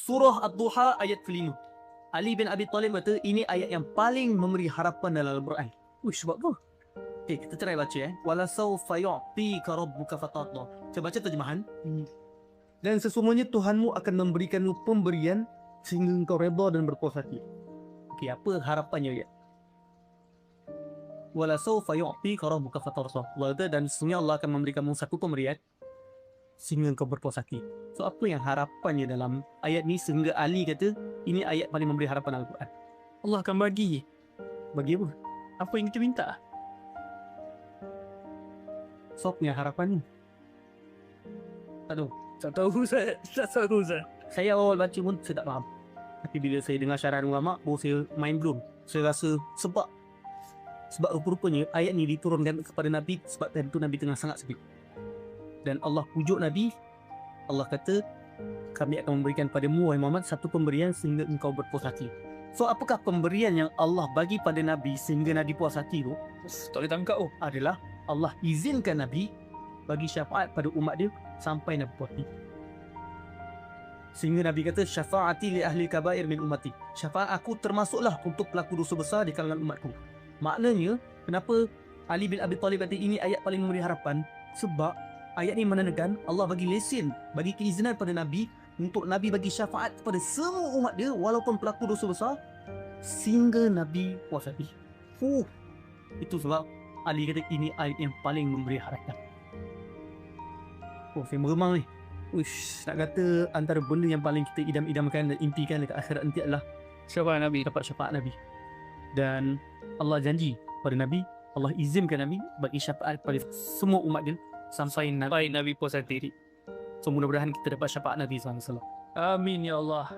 Surah Ad-Duha ayat ke-5. Ali bin Abi Talib kata ini ayat yang paling memberi harapan dalam Al-Quran. Uish, sebab apa? Okay, kita try baca Wala sawfa yu'tika rabbuka fatarda. Saya baca terjemahan. Dan sesungguhnya Tuhanmu akan memberikanmu pemberian sehingga engkau redha dan berpuas hati. Okey, apa harapannya ya? Wala sawfa yu'tika rabbuka fatarda. Dan sesungguhnya Allah akan memberikanmu satu pemberian sehingga engkau berpuas hati. So apa yang harapannya dalam ayat ni sehingga Ali kata ini ayat paling memberi harapan Al-Quran? Allah akan bagi Bagi apa? apa yang kita minta. So punya harapan ni? Tak tahu. Tak tahu Ustaz. Tak tahu Ustaz. Saya awal baca pun saya tak faham. Tapi bila saya dengar syarahan ulama, baru saya mind blown. Saya rasa sebab rupa-rupanya ayat ni diturunkan kepada Nabi sebab time tu Nabi tengah sangat sedih. Dan Allah pujuk Nabi. Allah kata, kami akan memberikan padamu wahai Muhammad satu pemberian sehingga engkau berpuas hati. So apakah pemberian yang Allah bagi pada Nabi sehingga Nabi puas hati tu? Tak boleh tangkap Adalah Allah izinkan Nabi bagi syafaat pada umat dia sampai Nabi puas hati. Sehingga Nabi kata, syafaati li ahli kabair min ummati. Syafaat aku termasuklah untuk pelaku dosa besar di kalangan umatku. Maknanya, kenapa Ali bin Abi Talib kata ini ayat paling memberi harapan? Sebab ayat ni menandakan Allah bagi lesen, bagi keizinan pada Nabi untuk Nabi bagi syafaat kepada semua umat dia walaupun pelaku dosa besar sehingga Nabi puas hati. Itu sebab Ali kata ini ayat yang paling memberi harapan. Saya meremang ni. Uish, nak kata antara benda yang paling kita idam-idamkan dan impikan dekat akhirat nanti adalah syafaat Nabi. dapat syafaat Nabi. Dan Allah janji pada Nabi, Allah izinkan Nabi bagi syafaat pada semua umat dia sampai Nabi Nabi puas hati. So mudah-mudahan kita dapat syafaat Nabi SAW. Amin ya Allah.